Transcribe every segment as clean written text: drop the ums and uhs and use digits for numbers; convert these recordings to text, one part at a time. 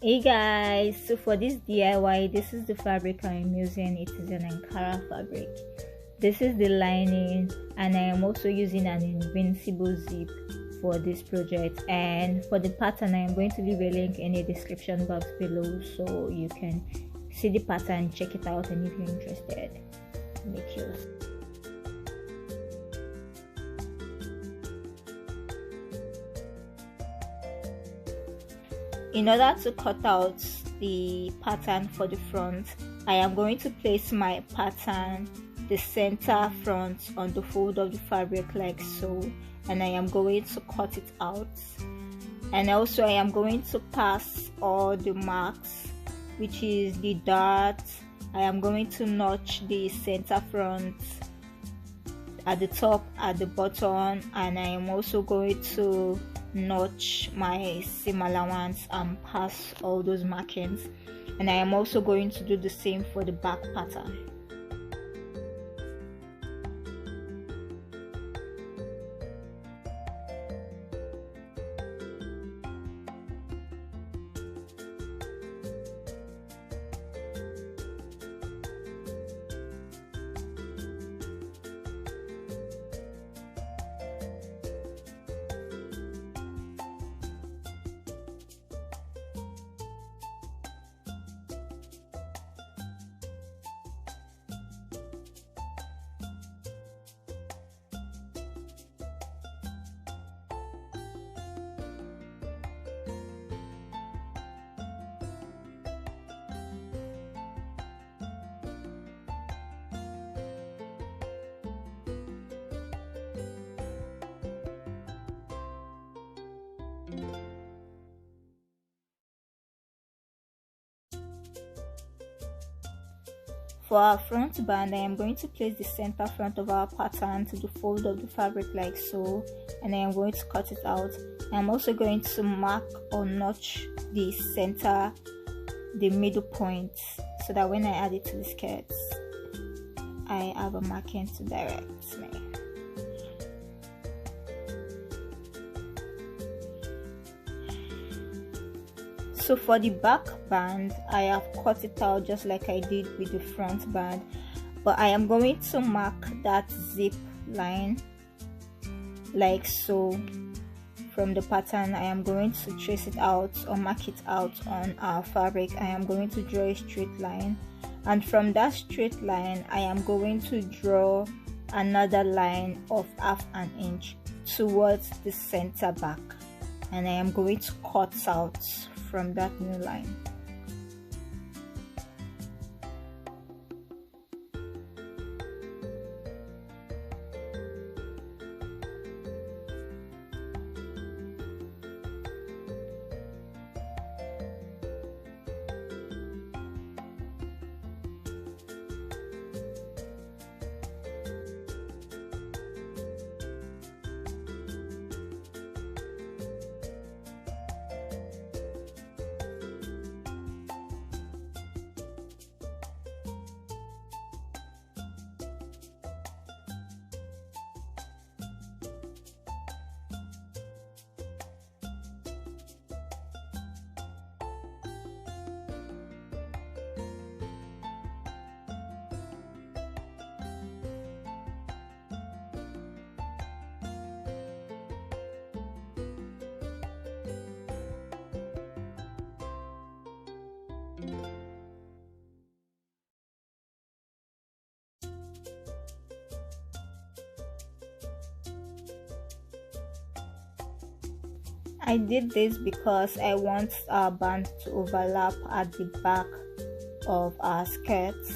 Hey guys, so for this DIY, this is the fabric I'm using. It is an ankara fabric. This is the lining, and I am also using an invincible zip for this project. And for the pattern, I am going to leave a link in the description box below so you can see the pattern, check it out, and if you're interested, make yours. In order to cut out the pattern for the front, I am going to place my pattern, the center front, on the fold of the fabric like so, and I am going to cut it out. And also I am going to pass all the marks, which is the dart. I am going to notch the center front at the top, at the bottom, and I am also going to notch my seam allowance and pass all those markings. And I am also going to do the same for the back pattern. For our front band, I am going to place the center front of our pattern to the fold of the fabric like so, and I am going to cut it out. I am also going to mark or notch the center, the middle point, so that when I add it to the skirts, I have a marking to direct me. So for the back band, I have cut it out just like I did with the front band, but I am going to mark that zip line like so. From the pattern, I am going to trace it out or mark it out on our fabric. I am going to draw a straight line, and from that straight line I am going to draw another line of ½ an inch towards the center back, and I am going to cut out from that new line. I did this because I want our band to overlap at the back of our skirts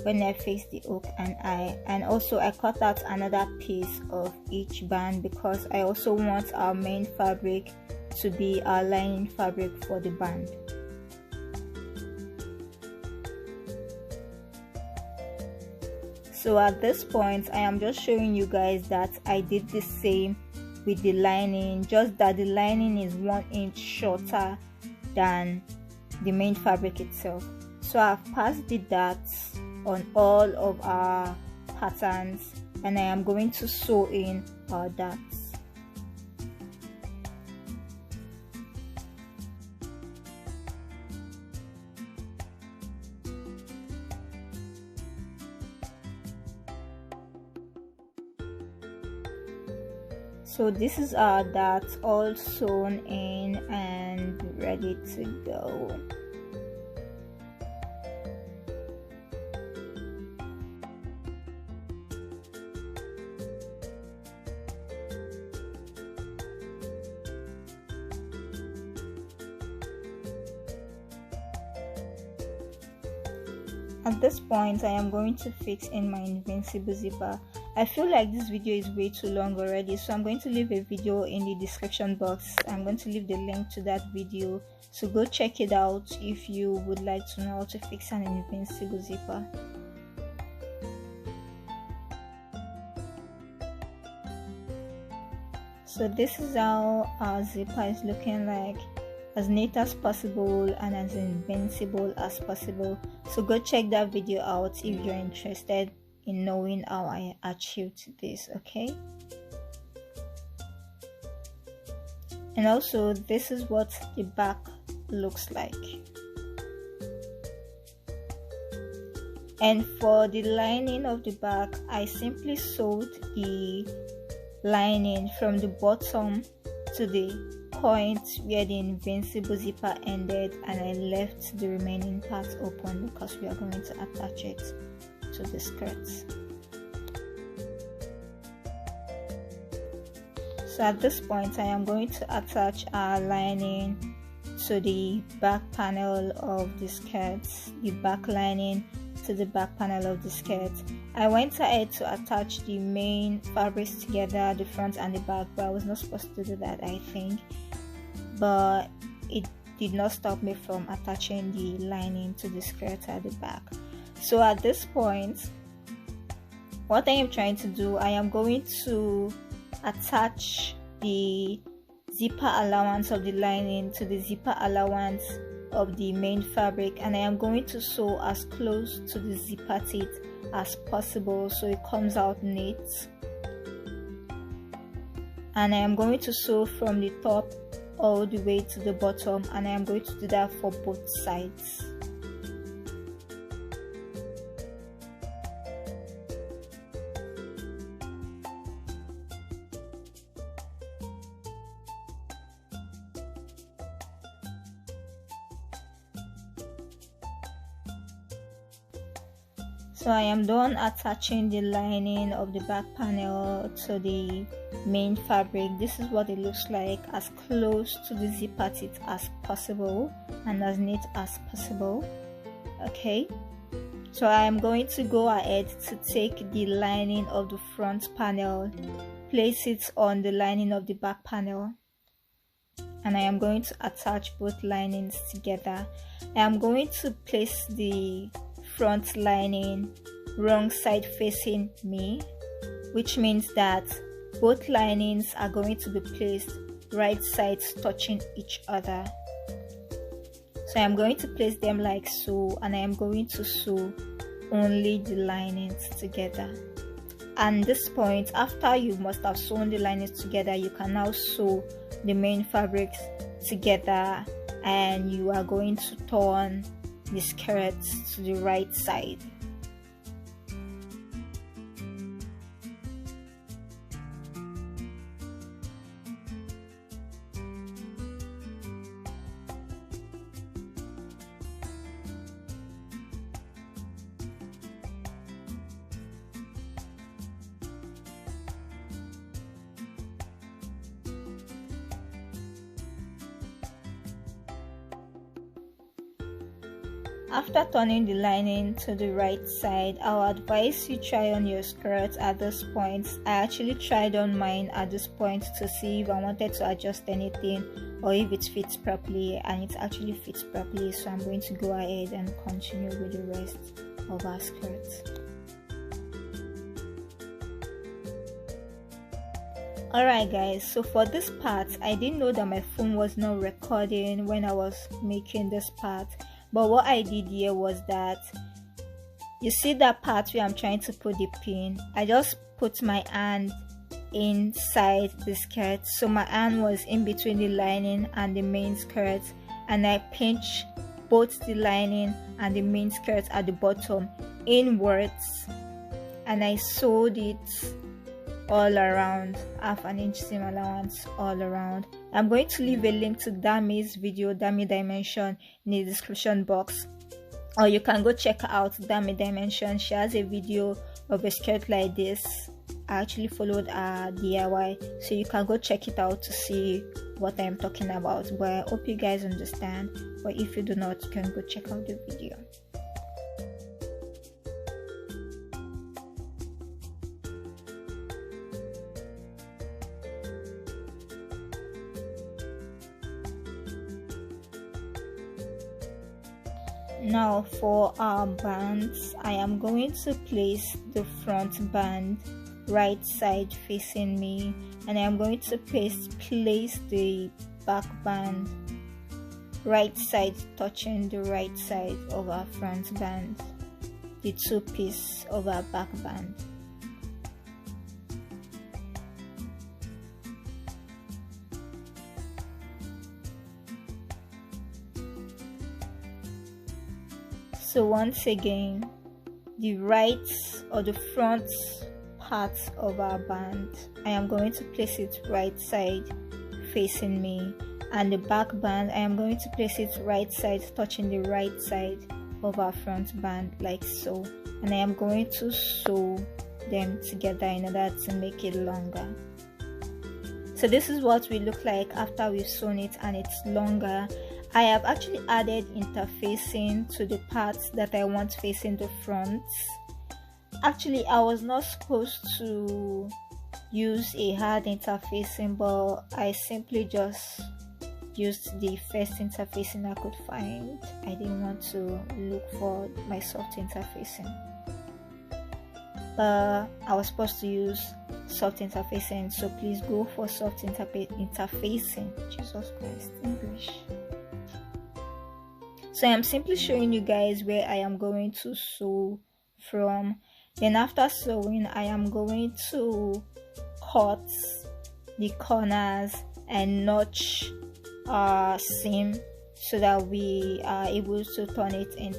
when I face the hook and eye, and also I cut out another piece of each band because I also want our main fabric to be our lining fabric for the band. So at this point, I am just showing you guys that I did the same with the lining, just that the lining is 1 inch shorter than the main fabric itself. So I've passed the darts on all of our patterns, and I am going to sew in our darts. So this is our darts all sewn in and ready to go. At this point, I am going to fix in my invincible zipper. I feel like this video is way too long already, so I'm going to leave a video in the description box. I'm going to leave the link to that video, so go check it out if you would like to know how to fix an invincible zipper. So this is how our zipper is looking like. As neat as possible and as invincible as possible. So go check that video out if you're interested in knowing how I achieved this, okay? And also, this is what the back looks like. And for the lining of the back, I simply sewed the lining from the bottom to the point where the invincible zipper ended, and I left the remaining part open because we are going to attach it to the skirts. So at this point, I am going to attach our lining to the back panel of the skirts, the back lining to the back panel of the skirt. I went ahead to attach the main fabrics together, the front and the back, but I was not supposed to do that, I think, but it did not stop me from attaching the lining to the skirt at the back. So at this point, what I am trying to do, I am going to attach the zipper allowance of the lining to the zipper allowance of the main fabric, and I am going to sew as close to the zipper teeth as possible so it comes out neat. And I am going to sew from the top all the way to the bottom, and I am going to do that for both sides. So I am done attaching the lining of the back panel to the main fabric. This is what it looks like, as close to the zipper teeth as possible and as neat as possible. Okay, so I am going to go ahead to take the lining of the front panel, place it on the lining of the back panel, and I am going to attach both linings together. I am going to place the front lining wrong side facing me, which means that both linings are going to be placed right sides touching each other. So I'm going to place them like so, and I am going to sew only the linings together. And this point, after you must have sewn the linings together, you can now sew the main fabrics together, and you are going to turn the skirts to the right side. After turning the lining to the right side, I would advise you try on your skirt at this point. I actually tried on mine at this point to see if I wanted to adjust anything or if it fits properly, and it actually fits properly, so I'm going to go ahead and continue with the rest of our skirt. Alright guys, so for this part, I didn't know that my phone was not recording when I was making this part. But what I did here was that, you see that part where I'm trying to put the pin, I just put my hand inside the skirt, so my hand was in between the lining and the main skirt, and I pinched both the lining and the main skirt at the bottom inwards, and I sewed it all around, half an inch seam allowance all around. I'm going to leave a link to Dami's video, Dami Dimension, in the description box, or you can go check out Dami Dimension. She has a video of a skirt like this. I actually followed a DIY, so you can go check it out to see what I'm talking about. But I hope you guys understand, but if you do not, you can go check out the video. Now for our bands, I am going to place the front band right side facing me, and I am going to place the back band right side touching the right side of our front band, the two piece of our back band. So once again, the right or the front part of our band, I am going to place it right side facing me, and the back band, I am going to place it right side touching the right side of our front band, like so, and I am going to sew them together in order to make it longer. So this is what we look like after we've sewn it and it's longer. I have actually added interfacing to the parts that I want facing the front. Actually, I was not supposed to use a hard interfacing, but I simply just used the first interfacing I could find. I didn't want to look for my soft interfacing. I was supposed to use soft interfacing, so please go for soft interfacing. Jesus Christ, English. So I'm simply showing you guys where I am going to sew from. Then after sewing, I am going to cut the corners and notch our seam so that we are able to turn it in.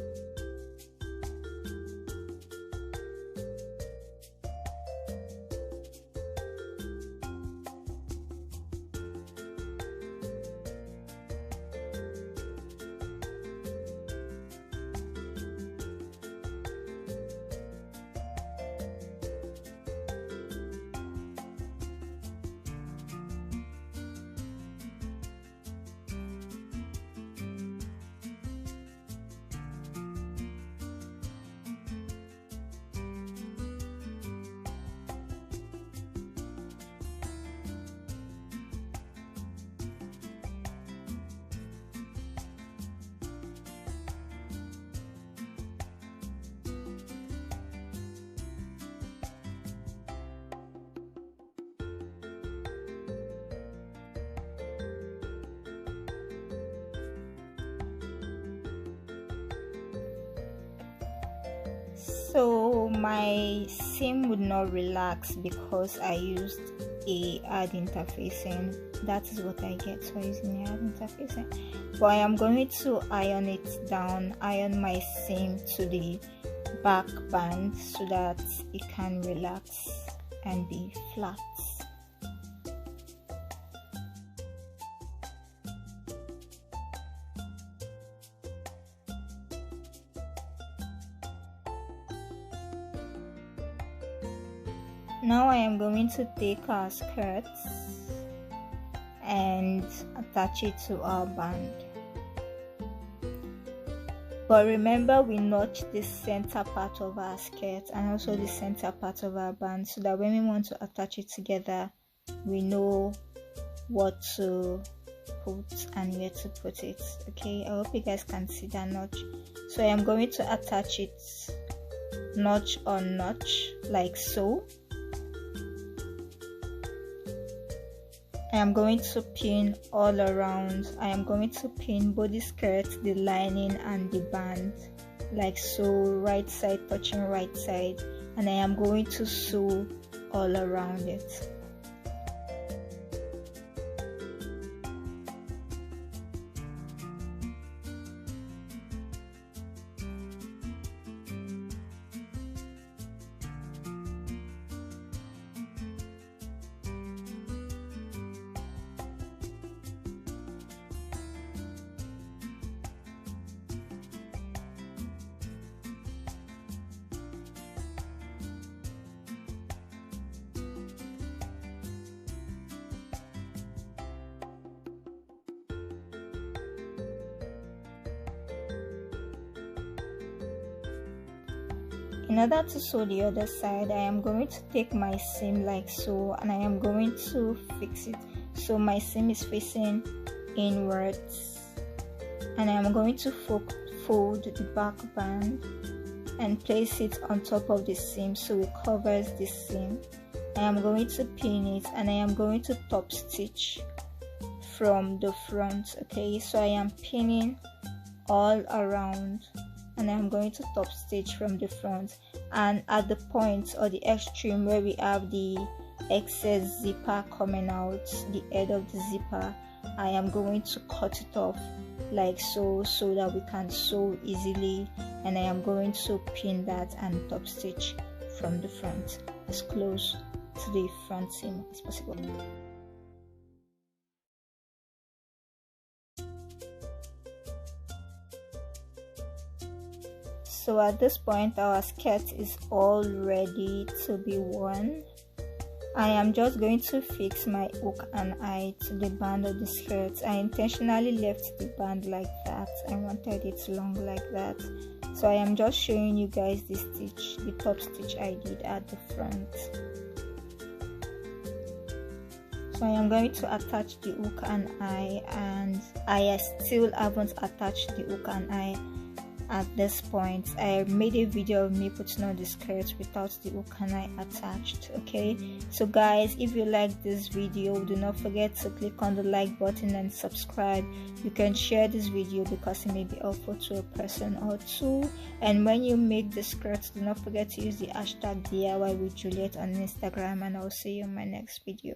So my seam would not relax because I used a hard interfacing. That is what I get for using a hard interfacing. But I am going to iron it down, iron my seam to the back band so that it can relax and be flat. Now I am going to take our skirts and attach it to our band. But remember, we notch the center part of our skirt and also the center part of our band so that when we want to attach it together, we know what to put and where to put it. Okay, I hope you guys can see that notch. So I am going to attach it notch on notch like so. I am going to pin all around. I am going to pin both the skirt, the lining and the band like so, right side touching right side, and I am going to sew all around it. In order to sew the other side, I am going to take my seam like so, and I am going to fix it so my seam is facing inwards, and I am going to fold the back band and place it on top of the seam so it covers the seam. I am going to pin it, and I am going to top stitch from the front. Okay, so I am pinning all around, and I'm going to top stitch from the front, and at the point or the extreme where we have the excess zipper coming out, the head of the zipper, I am going to cut it off like so that we can sew easily, and I am going to pin that and top stitch from the front as close to the front seam as possible. So at this point our skirt is all ready to be worn. I am just going to fix my hook and eye to the band of the skirt. I intentionally left the band like that. I wanted it long like that. So I am just showing you guys the top stitch I did at the front. So I am going to attach the hook and eye, and I still haven't attached the hook and eye at this point. I made a video of me putting on the skirt without the hook and eye attached. Okay, so guys, if you like this video, do not forget to click on the like button and subscribe. You can share this video because it may be helpful to a person or two, and when you make the skirt, do not forget to use the hashtag DIY with Juliet on Instagram, and I'll see you in my next video.